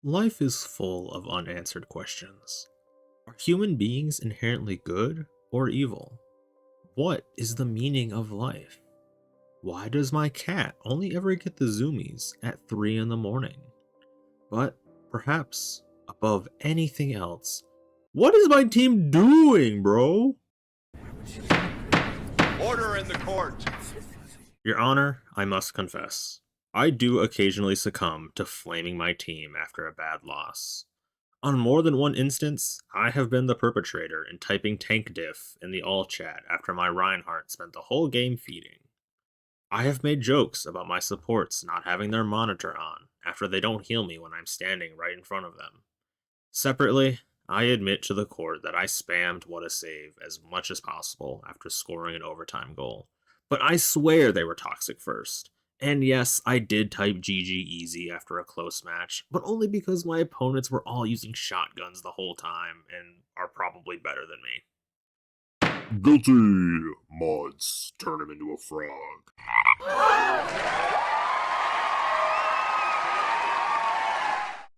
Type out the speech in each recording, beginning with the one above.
Life is full of unanswered questions. Are human beings inherently good or evil? What is the meaning of life? Why does my cat only ever get the zoomies at 3 in the morning? But perhaps, above anything else, what is my team doing, bro? Order in the court. Your Honor, I must confess, I do occasionally succumb to flaming my team after a bad loss. On more than one instance, I have been the perpetrator in typing tank diff in the all chat after my Reinhardt spent the whole game feeding. I have made jokes about my supports not having their monitor on after they don't heal me when I'm standing right in front of them. Separately, I admit to the court that I spammed what a save as much as possible after scoring an overtime goal. But I swear they were toxic first. And yes, I did type GGEZ after a close match, but only because my opponents were all using shotguns the whole time and are probably better than me. Guilty! Mods, turn him into a frog.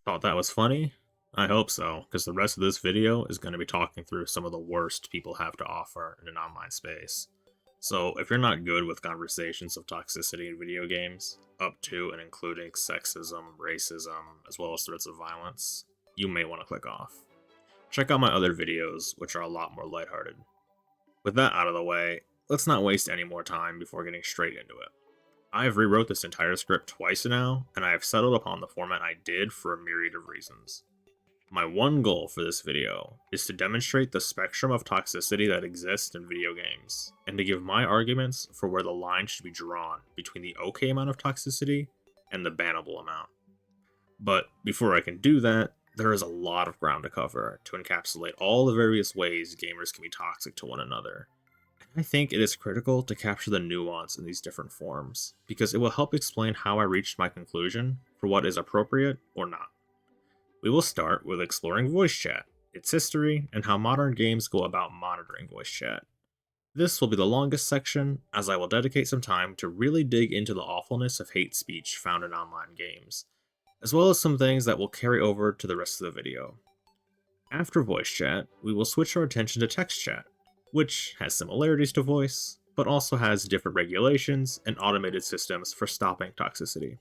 Thought that was funny? I hope so, because the rest of this video is going to be talking through some of the worst people have to offer in an online space. So if you're not good with conversations of toxicity in video games, up to and including sexism, racism, as well as threats of violence, you may want to click off. Check out my other videos, which are a lot more lighthearted. With that out of the way, let's not waste any more time before getting straight into it. I have rewrote this entire script twice now, and I have settled upon the format I did for a myriad of reasons. My one goal for this video is to demonstrate the spectrum of toxicity that exists in video games, and to give my arguments for where the line should be drawn between the okay amount of toxicity and the bannable amount. But before I can do that, there is a lot of ground to cover to encapsulate all the various ways gamers can be toxic to one another. I think it is critical to capture the nuance in these different forms, because it will help explain how I reached my conclusion for what is appropriate or not. We will start with exploring voice chat, its history, and how modern games go about monitoring voice chat. This will be the longest section, as I will dedicate some time to really dig into the awfulness of hate speech found in online games, as well as some things that will carry over to the rest of the video. After voice chat, we will switch our attention to text chat, which has similarities to voice, but also has different regulations and automated systems for stopping toxicity.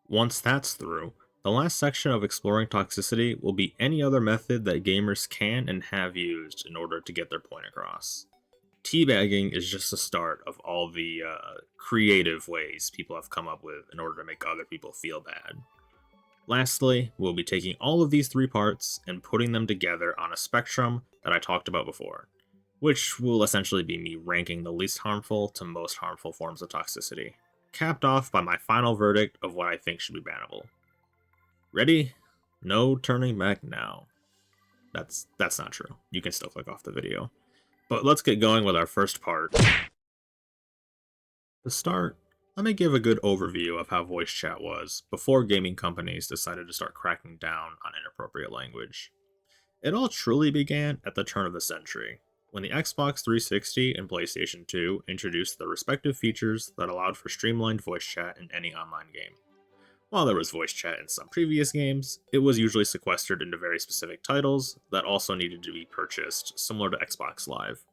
Once that's through, the last section of exploring toxicity will be any other method that gamers can and have used in order to get their point across. Teabagging is just the start of all the creative ways people have come up with in order to make other people feel bad. Lastly, we'll be taking all of these three parts and putting them together on a spectrum that I talked about before, which will essentially be me ranking the least harmful to most harmful forms of toxicity, capped off by my final verdict of what I think should be bannable. Ready? No turning back now. That's not true. You can still click off the video. But let's get going with our first part. To start, let me give a good overview of how voice chat was before gaming companies decided to start cracking down on inappropriate language. It all truly began at the turn of the century, when the Xbox 360 and PlayStation 2 introduced the respective features that allowed for streamlined voice chat in any online game. While there was voice chat in some previous games, it was usually sequestered into very specific titles that also needed to be purchased, similar to Xbox Live.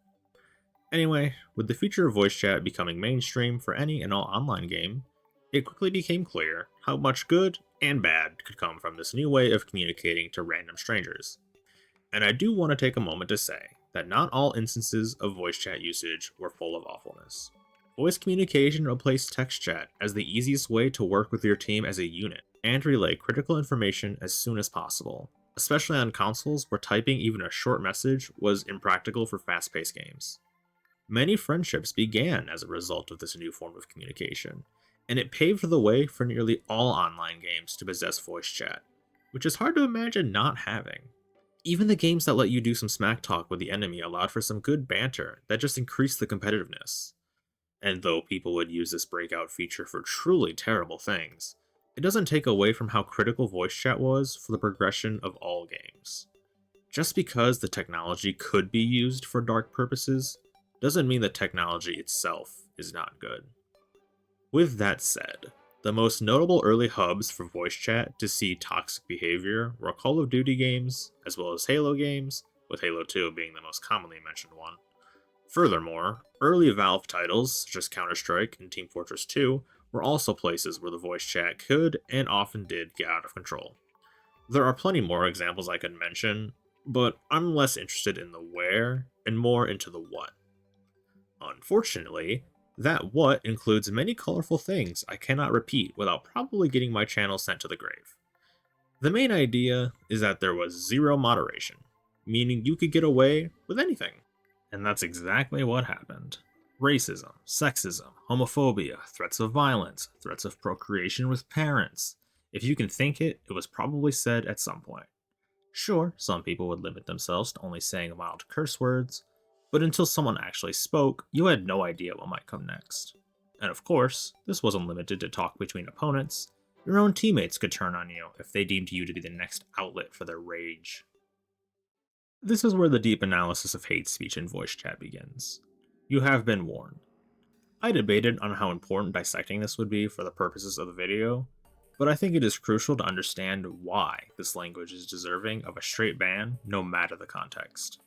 Anyway, with the feature of voice chat becoming mainstream for any and all online game, it quickly became clear how much good and bad could come from this new way of communicating to random strangers. And I do want to take a moment to say that not all instances of voice chat usage were full of awfulness. Voice communication replaced text chat as the easiest way to work with your team as a unit and relay critical information as soon as possible, especially on consoles where typing even a short message was impractical for fast-paced games. Many friendships began as a result of this new form of communication, and it paved the way for nearly all online games to possess voice chat, which is hard to imagine not having. Even the games that let you do some smack talk with the enemy allowed for some good banter that just increased the competitiveness. And though people would use this breakout feature for truly terrible things, it doesn't take away from how critical voice chat was for the progression of all games. Just because the technology could be used for dark purposes, doesn't mean the technology itself is not good. With that said, The most notable early hubs for voice chat to see toxic behavior were Call of Duty games, as well as Halo games, with Halo 2 being the most commonly mentioned one. Furthermore, early Valve titles, such as Counter-Strike and Team Fortress 2, were also places where the voice chat could and often did get out of control. There are plenty more examples I could mention, but I'm less interested in the where and more into the what. Unfortunately, that what includes many colorful things I cannot repeat without probably getting my channel sent to the grave. The main idea is that there was zero moderation, meaning you could get away with anything. And that's exactly what happened. Racism, sexism, homophobia, threats of violence, threats of procreation with parents. If you can think it, it was probably said at some point. Sure, some people would limit themselves to only saying mild curse words, but until someone actually spoke, you had no idea what might come next. And of course, this wasn't limited to talk between opponents. Your own teammates could turn on you if they deemed you to be the next outlet for their rage. This is where the deep analysis of hate speech in voice chat begins. You have been warned. I debated on how important dissecting this would be for the purposes of the video, but I think it is crucial to understand why this language is deserving of a straight ban no matter the context.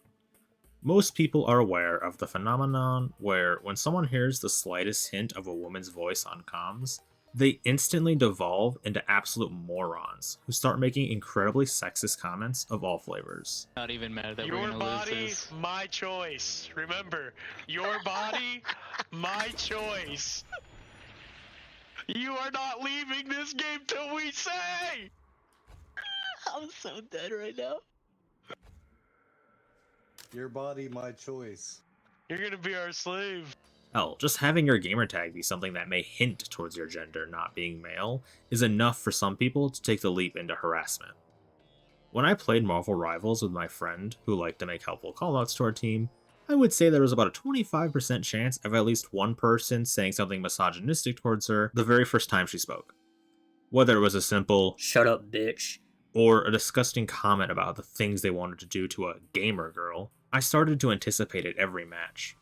Most people are aware of the phenomenon where when someone hears the slightest hint of a woman's voice on comms, they instantly devolve into absolute morons who start making incredibly sexist comments of all flavors. Not even mad that we're Your gonna body, lose this. my choice. Remember, your body, my choice. You are not leaving this game till we say! I'm so dead right now. Your body, my choice. You're gonna be our slave. Hell, just having your gamertag be something that may hint towards your gender not being male is enough for some people to take the leap into harassment. When I played Marvel Rivals with my friend who liked to make helpful callouts to our team, I would say there was about a 25% chance of at least one person saying something misogynistic towards her the very first time she spoke. Whether it was a simple Shut up, bitch. or a disgusting comment about the things they wanted to do to a gamer girl, I started to anticipate it every match.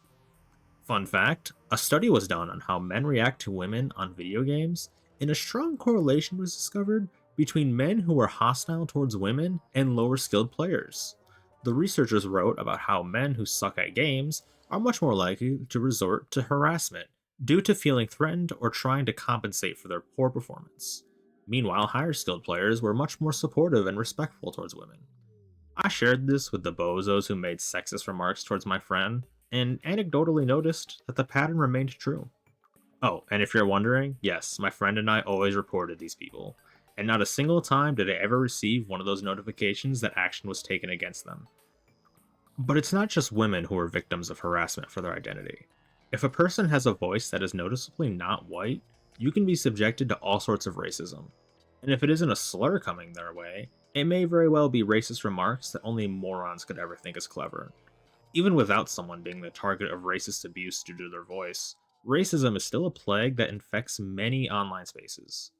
Fun fact, a study was done on how men react to women on video games, and a strong correlation was discovered between men who were hostile towards women and lower skilled players. The researchers wrote about how men who suck at games are much more likely to resort to harassment due to feeling threatened or trying to compensate for their poor performance. Meanwhile, higher skilled players were much more supportive and respectful towards women. I shared this with the bozos who made sexist remarks towards my friend, and anecdotally noticed that the pattern remained true. Oh, and if you're wondering, yes, my friend and I always reported these people, and not a single time did I ever receive one of those notifications that action was taken against them. But it's not just women who are victims of harassment for their identity. If a person has a voice that is noticeably not white, you can be subjected to all sorts of racism. And if it isn't a slur coming their way, it may very well be racist remarks that only morons could ever think is clever. Even without someone being the target of racist abuse due to their voice, racism is still a plague that infects many online spaces.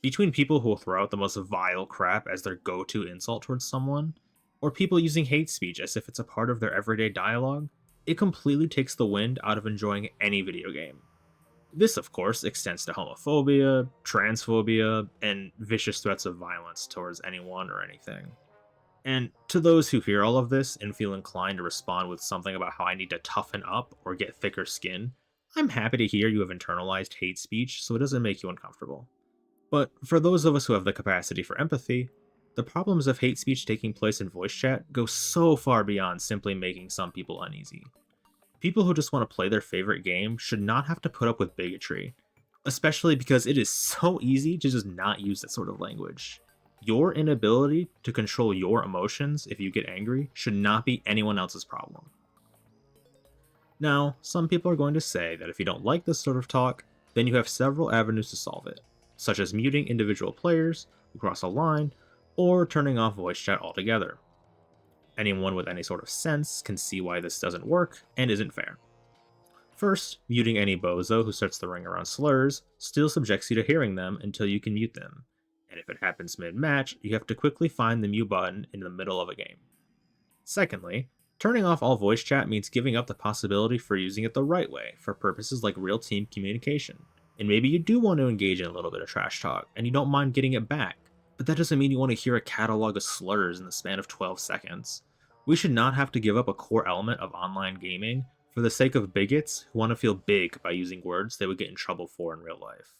Between people who will throw out the most vile crap as their go-to insult towards someone, or people using hate speech as if it's a part of their everyday dialogue, it completely takes the wind out of enjoying any video game. This, of course, extends to homophobia, transphobia, and vicious threats of violence towards anyone or anything. And to those who hear all of this and feel inclined to respond with something about how I need to toughen up or get thicker skin, I'm happy to hear you have internalized hate speech so it doesn't make you uncomfortable. But for those of us who have the capacity for empathy, the problems of hate speech taking place in voice chat go so far beyond simply making some people uneasy. People who just want to play their favorite game should not have to put up with bigotry, especially because it is so easy to just not use that sort of language. Your inability to control your emotions if you get angry should not be anyone else's problem. Now, some people are going to say that if you don't like this sort of talk, then you have several avenues to solve it, such as muting individual players who cross a line, or turning off voice chat altogether. Anyone with any sort of sense can see why this doesn't work and isn't fair. First, muting any bozo who starts the ring around slurs still subjects you to hearing them until you can mute them, and if it happens mid-match, you have to quickly find the mute button in the middle of a game. Secondly, turning off all voice chat means giving up the possibility for using it the right way for purposes like real team communication. And maybe you do want to engage in a little bit of trash talk, and you don't mind getting it back, but that doesn't mean you want to hear a catalog of slurs in the span of 12 seconds. We should not have to give up a core element of online gaming for the sake of bigots who want to feel big by using words they would get in trouble for in real life.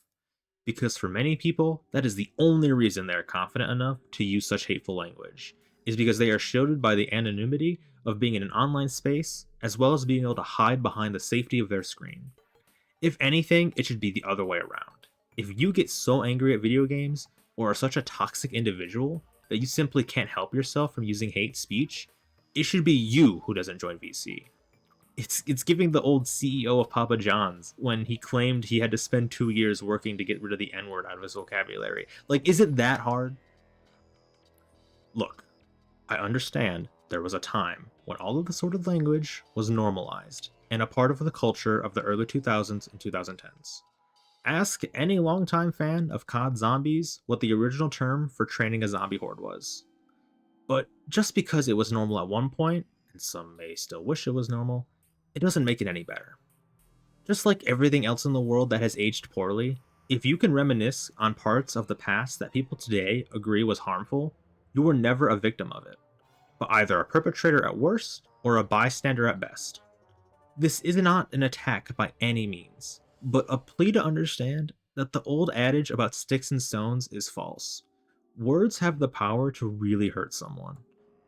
Because for many people, that is the only reason they are confident enough to use such hateful language, is because they are shielded by the anonymity of being in an online space, as well as being able to hide behind the safety of their screen. If anything, it should be the other way around. If you get so angry at video games, or are such a toxic individual, that you simply can't help yourself from using hate speech, it should be you who doesn't join VC. It's giving the old CEO of Papa John's when he claimed he had to spend 2 years working to get rid of the N-word out of his vocabulary. Like, is it that hard? Look, I understand there was a time when all of this sort of language was normalized and a part of the culture of the early 2000s and 2010s. Ask any longtime fan of COD Zombies what the original term for training a zombie horde was. But just because it was normal at one point, and some may still wish it was normal, it doesn't make it any better. Just like everything else in the world that has aged poorly, if you can reminisce on parts of the past that people today agree was harmful, you were never a victim of it, but either a perpetrator at worst or a bystander at best. This is not an attack by any means, but a plea to understand that the old adage about sticks and stones is false. Words have the power to really hurt someone,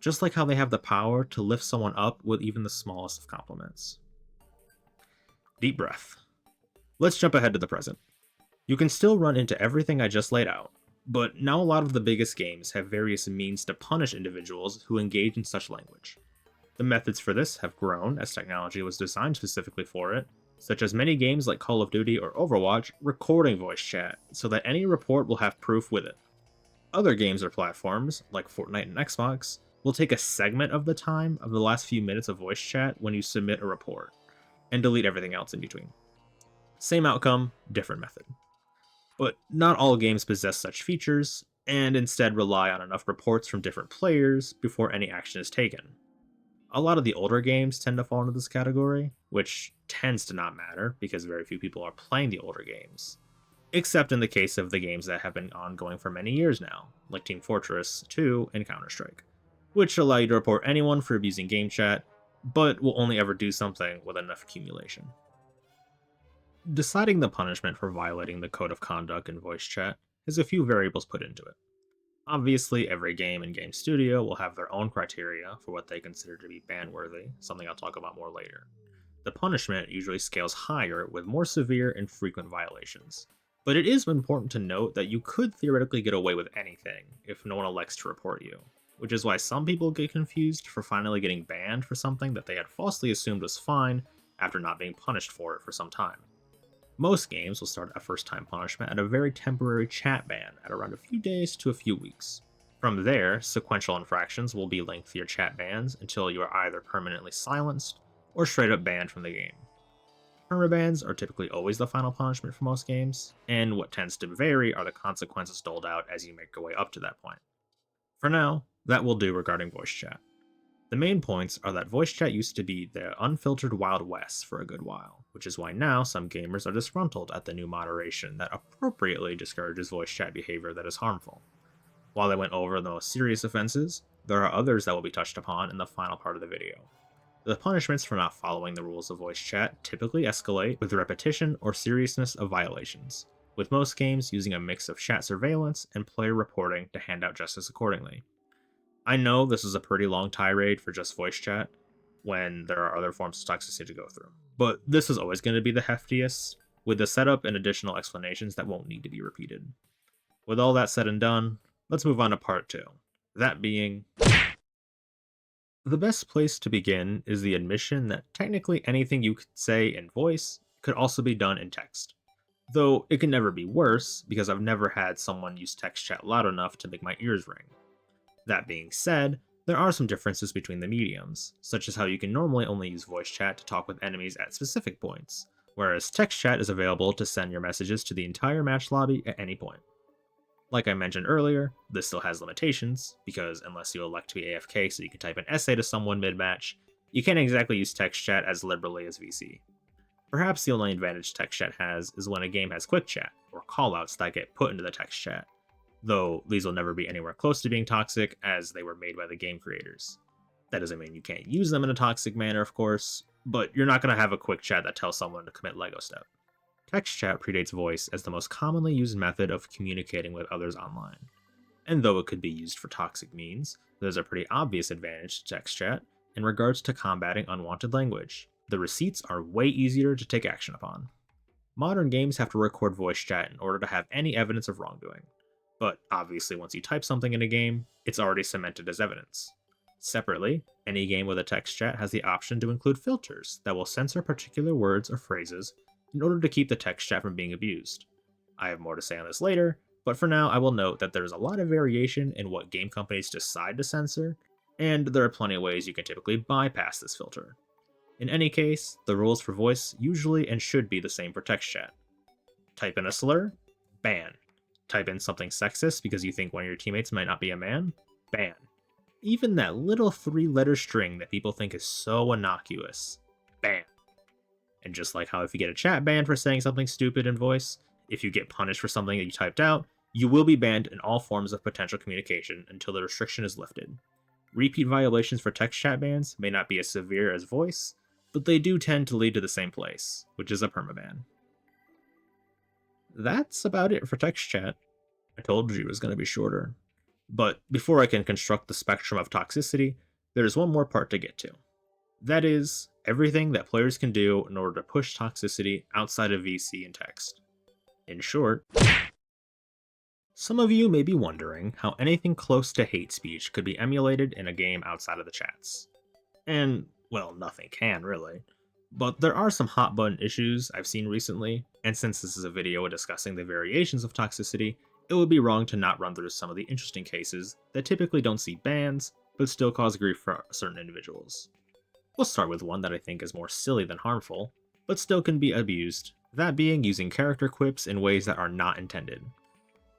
just like how they have the power to lift someone up with even the smallest of compliments. Deep breath. Let's jump ahead to the present. You can still run into everything I just laid out, but now a lot of the biggest games have various means to punish individuals who engage in such language. The methods for this have grown as technology was designed specifically for it, such as many games like Call of Duty or Overwatch recording voice chat so that any report will have proof with it. Other games or platforms, like Fortnite and Xbox, will take a segment of the time of the last few minutes of voice chat when you submit a report, and delete everything else in between. Same outcome, different method. But not all games possess such features, and instead rely on enough reports from different players before any action is taken. A lot of the older games tend to fall into this category, which tends to not matter because very few people are playing the older games. Except in the case of the games that have been ongoing for many years now, like Team Fortress 2 and Counter-Strike, which allow you to report anyone for abusing game chat, but will only ever do something with enough accumulation. Deciding the punishment for violating the code of conduct in voice chat has a few variables put into it. Obviously, every game and game studio will have their own criteria for what they consider to be ban-worthy, something I'll talk about more later. The punishment usually scales higher with more severe and frequent violations, but it is important to note that you could theoretically get away with anything if no one elects to report you, which is why some people get confused for finally getting banned for something that they had falsely assumed was fine after not being punished for it for some time. Most games will start a first-time punishment at a very temporary chat ban at around a few days to a few weeks. From there, sequential infractions will be lengthier chat bans until you are either permanently silenced or straight up banned from the game. Permabans are typically always the final punishment for most games, and what tends to vary are the consequences doled out as you make your way up to that point. For now, that will do regarding voice chat. The main points are that voice chat used to be the unfiltered Wild West for a good while, which is why now some gamers are disgruntled at the new moderation that appropriately discourages voice chat behavior that is harmful. While I went over the most serious offenses, there are others that will be touched upon in the final part of the video. The punishments for not following the rules of voice chat typically escalate with the repetition or seriousness of violations, with most games using a mix of chat surveillance and player reporting to hand out justice accordingly. I know this is a pretty long tirade for just voice chat, when there are other forms of toxicity to go through, but this is always going to be the heftiest, with the setup and additional explanations that won't need to be repeated. With all that said and done, let's move on to part 2, that being... The best place to begin is the admission that technically anything you could say in voice could also be done in text. Though it can never be worse, because I've never had someone use text chat loud enough to make my ears ring. That being said, there are some differences between the mediums, such as how you can normally only use voice chat to talk with enemies at specific points, whereas text chat is available to send your messages to the entire match lobby at any point. Like I mentioned earlier, this still has limitations, because unless you elect to be AFK so you can type an essay to someone mid-match, you can't exactly use text chat as liberally as VC. Perhaps the only advantage text chat has is when a game has quick chat, or callouts that get put into the text chat, though these will never be anywhere close to being toxic as they were made by the game creators. That doesn't mean you can't use them in a toxic manner, of course, but you're not going to have a quick chat that tells someone to commit Lego step. Text chat predates voice as the most commonly used method of communicating with others online. And though it could be used for toxic means, there's a pretty obvious advantage to text chat in regards to combating unwanted language. The receipts are way easier to take action upon. Modern games have to record voice chat in order to have any evidence of wrongdoing, but obviously once you type something in a game, it's already cemented as evidence. Separately, any game with a text chat has the option to include filters that will censor particular words or phrases in order to keep the text chat from being abused. I have more to say on this later, but for now I will note that there is a lot of variation in what game companies decide to censor, and there are plenty of ways you can typically bypass this filter. In any case, the rules for voice usually and should be the same for text chat. Type in a slur? Ban. Type in something sexist because you think one of your teammates might not be a man? Ban. Even that little 3-letter string that people think is so innocuous? Ban. And just like how if you get a chat ban for saying something stupid in voice, if you get punished for something that you typed out, you will be banned in all forms of potential communication until the restriction is lifted. Repeat violations for text chat bans may not be as severe as voice, but they do tend to lead to the same place, which is a permaban. That's about it for text chat. I told you it was going to be shorter. But before I can construct the spectrum of toxicity, there's one more part to get to. That is, everything that players can do in order to push toxicity outside of VC and text. In short, some of you may be wondering how anything close to hate speech could be emulated in a game outside of the chats. And, well, nothing can really. But there are some hot button issues I've seen recently, and since this is a video discussing the variations of toxicity, it would be wrong to not run through some of the interesting cases that typically don't see bans, but still cause grief for certain individuals. We'll start with one that I think is more silly than harmful, but still can be abused, that being using character quips in ways that are not intended.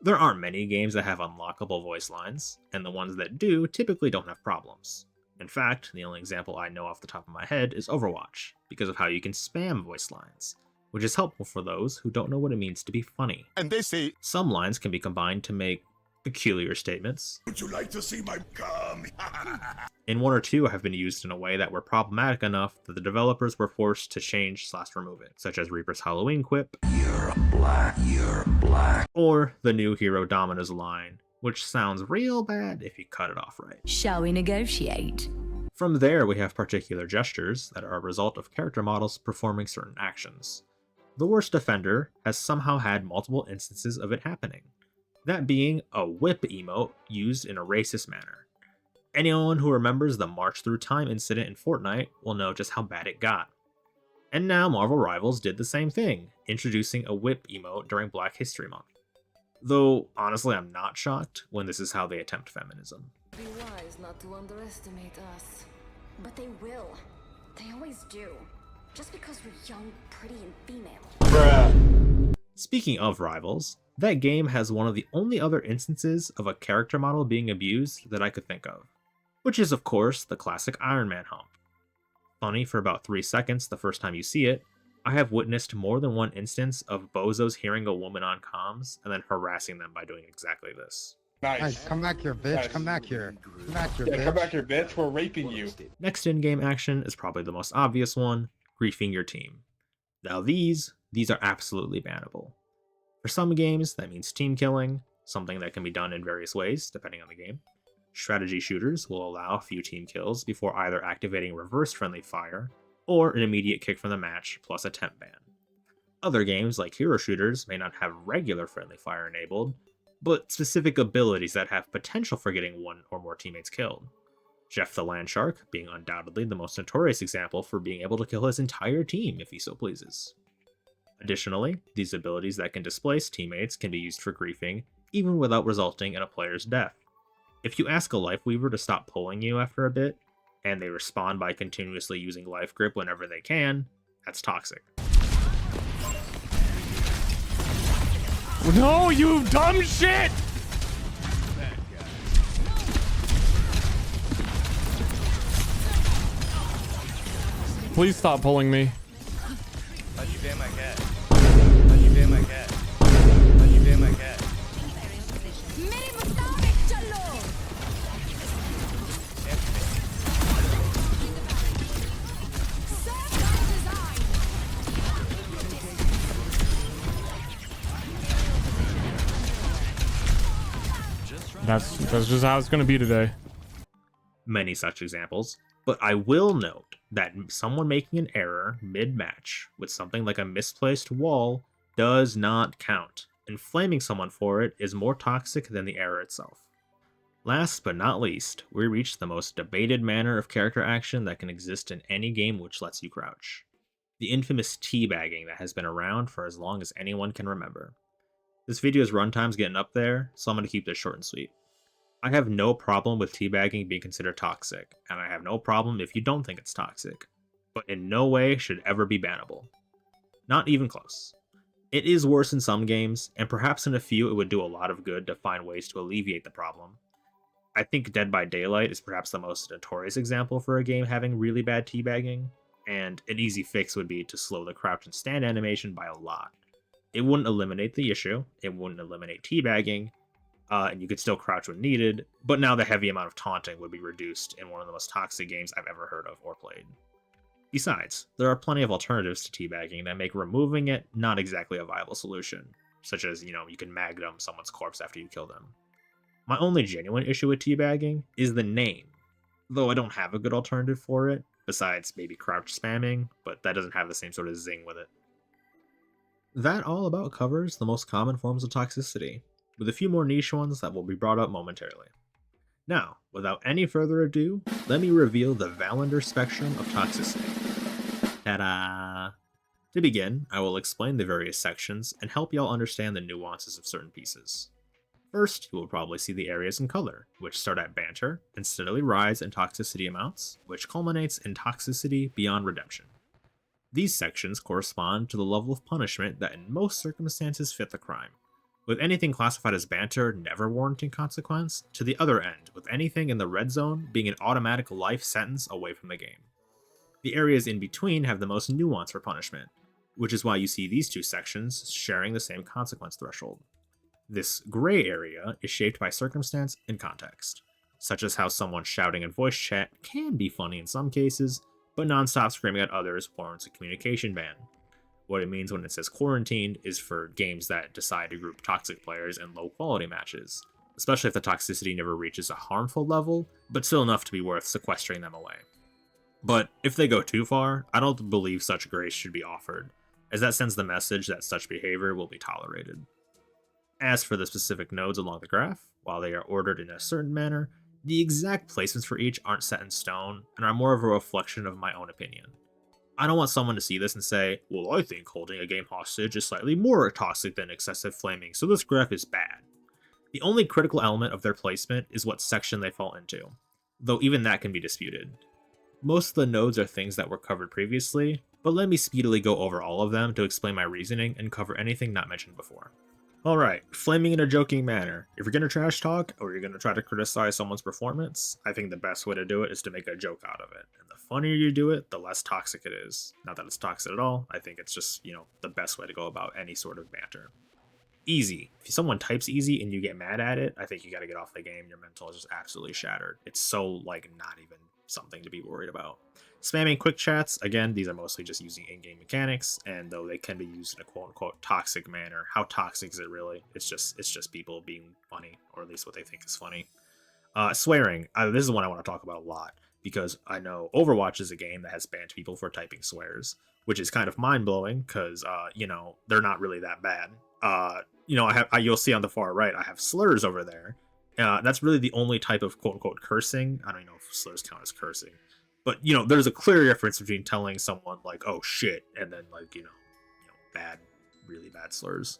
There aren't many games that have unlockable voice lines, and the ones that do typically don't have problems. In fact, the only example I know off the top of my head is Overwatch, because of how you can spam voice lines, which is helpful for those who don't know what it means to be funny. And they say, some lines can be combined to make peculiar statements. would you like to see my cum? And one or two have been used in a way that were problematic enough that the developers were forced to change/remove it, such as Reaper's Halloween quip, You're black. Or the new Hero Domina's line, which sounds real bad if you cut it off right. Shall we negotiate? From there, we have particular gestures that are a result of character models performing certain actions. The worst offender has somehow had multiple instances of it happening, that being a whip emote used in a racist manner. Anyone who remembers the March Through Time incident in Fortnite will know just how bad it got. And now Marvel Rivals did the same thing, introducing a whip emote during Black History Month. Though, honestly, I'm not shocked when this is how they attempt feminism. Be wise not to underestimate us. But they will. They always do. Just because we're young, pretty, and female. Speaking of Rivals, that game has one of the only other instances of a character model being abused that I could think of, which is of course the classic Iron Man hump. Funny for about 3 seconds the first time you see it, I have witnessed more than one instance of bozos hearing a woman on comms and then harassing them by doing exactly this. Nice. Come back here, bitch. Nice. Come back here. Come back here, bitch. Come back here, bitch. We're raping you. Next in-game action is probably the most obvious one, griefing your team. Now these are absolutely bannable. For some games, that means team killing, something that can be done in various ways, depending on the game. Strategy shooters will allow a few team kills before either activating reverse friendly fire, or an immediate kick from the match plus a temp ban. Other games, like hero shooters, may not have regular friendly fire enabled, but specific abilities that have potential for getting one or more teammates killed. Jeff the Landshark being undoubtedly the most notorious example for being able to kill his entire team if he so pleases. Additionally, these abilities that can displace teammates can be used for griefing, even without resulting in a player's death. If you ask a Lifeweaver to stop pulling you after a bit, and they respond by continuously using Life Grip whenever they can, that's toxic. No, you dumb shit! Please stop pulling me. That's just how it's gonna be today. Many such examples, but I will note that someone making an error mid-match with something like a misplaced wall does not count, and flaming someone for it is more toxic than the error itself. Last but not least, we reach the most debated manner of character action that can exist in any game which lets you crouch. The infamous teabagging that has been around for as long as anyone can remember. This video's runtime's getting up there, so I'm going to keep this short and sweet. I have no problem with teabagging being considered toxic, and I have no problem if you don't think it's toxic, but in no way should ever be bannable. Not even close. It is worse in some games, and perhaps in a few it would do a lot of good to find ways to alleviate the problem. I think Dead by Daylight is perhaps the most notorious example for a game having really bad teabagging, and an easy fix would be to slow the crouch and stand animation by a lot. It wouldn't eliminate the issue, it wouldn't eliminate teabagging, and you could still crouch when needed, but now the heavy amount of taunting would be reduced in one of the most toxic games I've ever heard of or played. Besides, there are plenty of alternatives to teabagging that make removing it not exactly a viable solution, such as, you can magnum someone's corpse after you kill them. My only genuine issue with teabagging is the name, though I don't have a good alternative for it, besides maybe crouch spamming, but that doesn't have the same sort of zing with it. That all about covers the most common forms of toxicity, with a few more niche ones that will be brought up momentarily. Now, without any further ado, let me reveal the Valander spectrum of toxicity. Ta-da! To begin, I will explain the various sections and help y'all understand the nuances of certain pieces. First, you will probably see the areas in color, which start at Banter and steadily rise in toxicity amounts, which culminates in toxicity beyond redemption. These sections correspond to the level of punishment that in most circumstances fit the crime, with anything classified as Banter never warranting consequence, to the other end, with anything in the red zone being an automatic life sentence away from the game. The areas in between have the most nuance for punishment, which is why you see these two sections sharing the same consequence threshold. This gray area is shaped by circumstance and context, such as how someone shouting in voice chat can be funny in some cases, but non-stop screaming at others warrants a communication ban. What it means when it says quarantined is for games that decide to group toxic players in low quality matches, especially if the toxicity never reaches a harmful level, but still enough to be worth sequestering them away. But if they go too far, I don't believe such grace should be offered, as that sends the message that such behavior will be tolerated. As for the specific nodes along the graph, while they are ordered in a certain manner, the exact placements for each aren't set in stone and are more of a reflection of my own opinion. I don't want someone to see this and say, well, I think holding a game hostage is slightly more toxic than excessive flaming, so this graph is bad. The only critical element of their placement is what section they fall into, though even that can be disputed. Most of the nodes are things that were covered previously, but let me speedily go over all of them to explain my reasoning and cover anything not mentioned before. Alright, flaming in a joking manner. If you're gonna trash talk, or you're gonna try to criticize someone's performance, I think the best way to do it is to make a joke out of it. And the funnier you do it, the less toxic it is. Not that it's toxic at all, I think it's just, the best way to go about any sort of banter. Easy. If someone types easy and you get mad at it, I think you gotta get off the game, your mental is just absolutely shattered. It's so, not even something to be worried about. Spamming quick chats, again, these are mostly just using in-game mechanics, and though they can be used in a quote-unquote toxic manner, how toxic is it really? It's just people being funny, or at least what they think is funny. Swearing, this is one I want to talk about a lot, because I know Overwatch is a game that has banned people for typing swears, which is kind of mind-blowing, because, they're not really that bad. You'll see on the far right, I have slurs over there. That's really the only type of quote-unquote cursing. I don't even know if slurs count as cursing. But, there's a clear difference between telling someone, oh, shit, and then, bad, really bad slurs.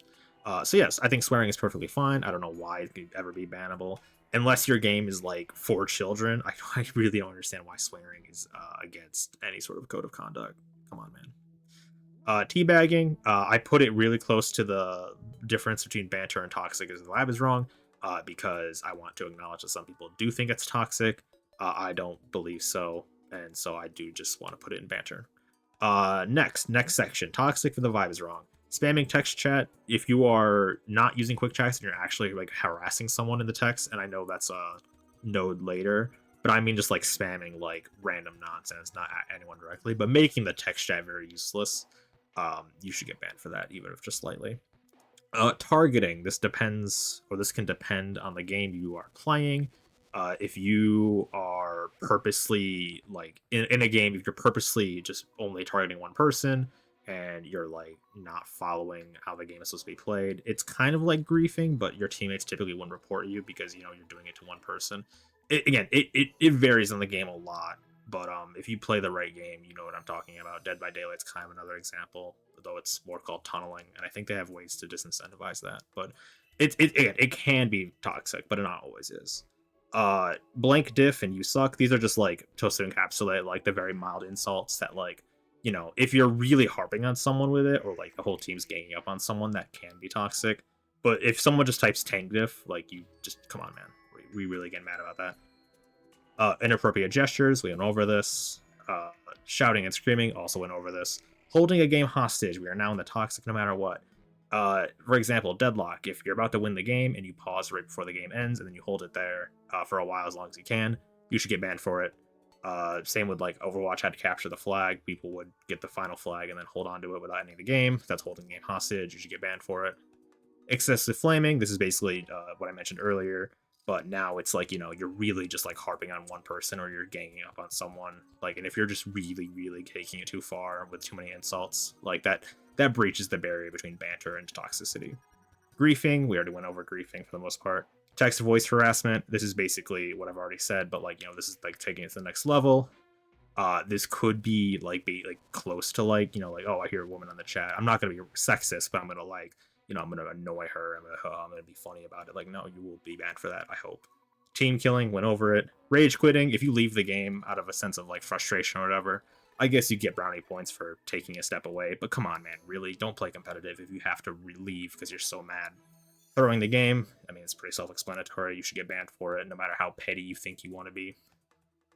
So, yes, I think swearing is perfectly fine. I don't know why it could ever be bannable. Unless your game is, for children, I really don't understand why swearing is against any sort of code of conduct. Come on, man. Teabagging, I put it really close to the difference between banter and toxic as the lab is wrong, because I want to acknowledge that some people do think it's toxic. I don't believe so. And so I do just want to put it in banter. Next section. Toxic for the vibe is wrong. Spamming text chat. If you are not using quick chats and you're actually harassing someone in the text, and I know that's a node later, but I mean just spamming random nonsense, not at anyone directly, but making the text chat very useless. You should get banned for that, even if just slightly. Targeting. This depends, or this can depend on the game you are playing. If you are purposely, like, in a game, if you're purposely just only targeting one person, and you're, like, not following how the game is supposed to be played, it's kind of like griefing, but your teammates typically wouldn't report you because, you know, you're doing it to one person. It varies on the game a lot, but if you play the right game, you know what I'm talking about. Dead by Daylight's kind of another example, though it's more called tunneling, and I think they have ways to disincentivize that. But it can be toxic, but it not always is. Blank diff and you suck. These are just like supposed to encapsulate like the very mild insults that, like, you know, if you're really harping on someone with it, or like the whole team's ganging up on someone, that can be toxic. But if someone just types tank diff, like, you just, come on, man, we really get mad about that. Inappropriate gestures, we went over this. Shouting and screaming, also went over this. Holding a game hostage, we are now in the toxic no matter what. For example, deadlock. If you're about to win the game and you pause right before the game ends and then you hold it there for a while as long as you can, you should get banned for it. Same with, like, Overwatch had to capture the flag. People would get the final flag and then hold on to it without ending the game. That's holding the game hostage. You should get banned for it. Excessive flaming. This is basically what I mentioned earlier, but now it's like, you know, you're really just like harping on one person, or you're ganging up on someone. Like, and if you're just really, really taking it too far with too many insults, like that breaches the barrier between banter and toxicity. Griefing. We already went over griefing for the most part. Text voice harassment. This is basically what I've already said, but, like, you know, this is like taking it to the next level. This could be like close to, like, you know, like, oh, I hear a woman on the chat. I'm not gonna be sexist, but I'm gonna, like, you know, I'm gonna annoy her. I'm gonna be funny about it. Like, no, you will be banned for that, I hope. Team killing, went over it. Rage quitting. If you leave the game out of a sense of, like, frustration or whatever, I guess you get brownie points for taking a step away. But come on, man, really, don't play competitive if you have to leave because you're so mad. Throwing the game. I mean, it's pretty self-explanatory. You should get banned for it, no matter how petty you think you want to be.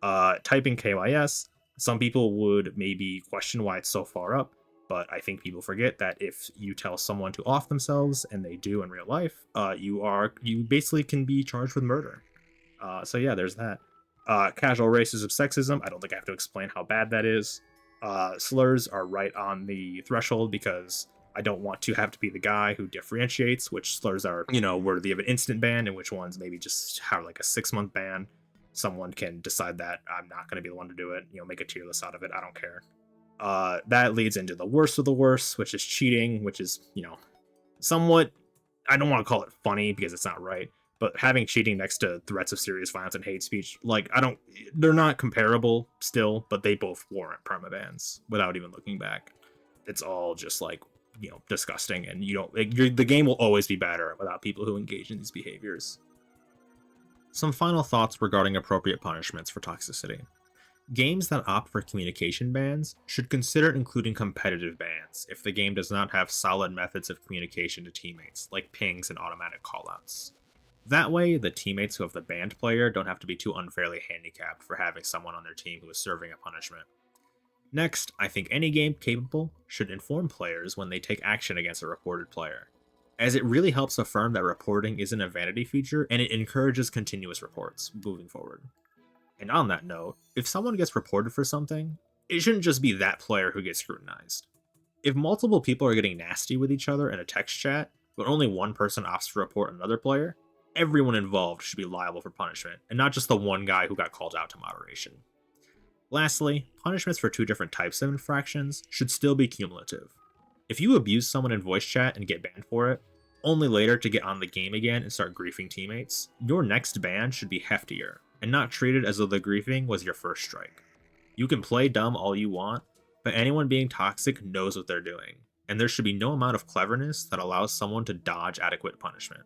Typing KYS. Some people would maybe question why it's so far up, but I think people forget that if you tell someone to off themselves, and they do in real life, you basically can be charged with murder. So yeah, there's that. Casual racism, sexism. I don't think I have to explain how bad that is. Slurs are right on the threshold because I don't want to have to be the guy who differentiates which slurs are, you know, worthy of an instant ban and which ones maybe just have like a 6-month ban. Someone can decide that. I'm not going to be the one to do it. You know, make a tier list out of it. I don't care. That leads into the worst of the worst, which is cheating, which is, you know, somewhat, I don't want to call it funny because it's not right, but having cheating next to threats of serious violence and hate speech, like, they're not comparable still, but they both warrant permabans without even looking back. It's all just, like, you know, disgusting, and you don't, like, the game will always be better without people who engage in these behaviors. Some final thoughts regarding appropriate punishments for toxicity. Games that opt for communication bans should consider including competitive bans if the game does not have solid methods of communication to teammates, like pings and automatic callouts. That way, the teammates who have the banned player don't have to be too unfairly handicapped for having someone on their team who is serving a punishment. Next, I think any game capable should inform players when they take action against a reported player, as it really helps affirm that reporting isn't a vanity feature and it encourages continuous reports moving forward. And on that note, if someone gets reported for something, it shouldn't just be that player who gets scrutinized. If multiple people are getting nasty with each other in a text chat, but only one person opts to report another player, everyone involved should be liable for punishment, and not just the one guy who got called out to moderation. Lastly, punishments for 2 different types of infractions should still be cumulative. If you abuse someone in voice chat and get banned for it, only later to get on the game again and start griefing teammates, your next ban should be heftier, and not treated as though the griefing was your first strike. You can play dumb all you want, but anyone being toxic knows what they're doing, and there should be no amount of cleverness that allows someone to dodge adequate punishment.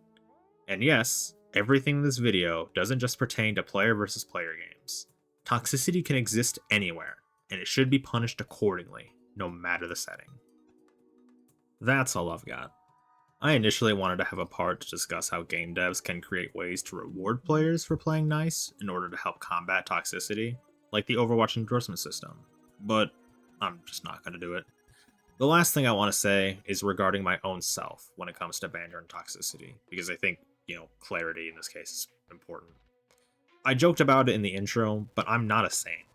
And yes, everything in this video doesn't just pertain to player versus player games. Toxicity can exist anywhere, and it should be punished accordingly, no matter the setting. That's all I've got. I initially wanted to have a part to discuss how game devs can create ways to reward players for playing nice in order to help combat toxicity, like the Overwatch endorsement system, but I'm just not going to do it. The last thing I want to say is regarding my own self when it comes to banter and toxicity, because I think, you know, clarity in this case is important. I joked about it in the intro, but I'm not a saint.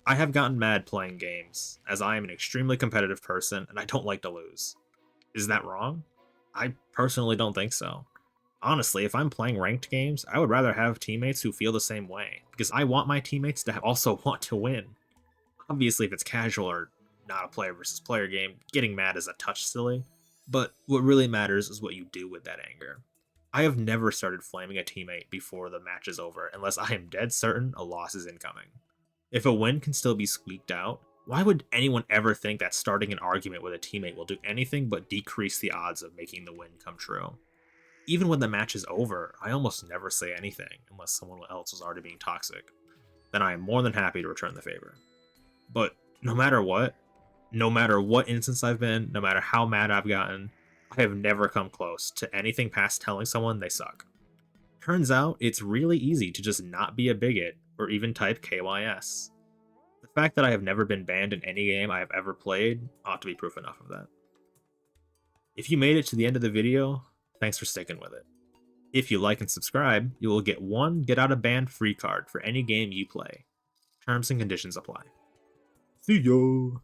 I have gotten mad playing games, as I am an extremely competitive person and I don't like to lose. Is that wrong? I personally don't think so. Honestly, if I'm playing ranked games, I would rather have teammates who feel the same way, because I want my teammates to also want to win. Obviously, if it's casual or not a player versus player game, getting mad is a touch silly, but what really matters is what you do with that anger. I have never started flaming a teammate before the match is over unless I am dead certain a loss is incoming. If a win can still be squeaked out, why would anyone ever think that starting an argument with a teammate will do anything but decrease the odds of making the win come true? Even when the match is over, I almost never say anything unless someone else was already being toxic. Then I am more than happy to return the favor. But no matter what instance I've been, no matter how mad I've gotten, I have never come close to anything past telling someone they suck. Turns out it's really easy to just not be a bigot or even type KYS. The fact that I have never been banned in any game I have ever played ought to be proof enough of that. If you made it to the end of the video, thanks for sticking with it. If you like and subscribe, you will get one get out of ban free card for any game you play. Terms and conditions apply. See ya!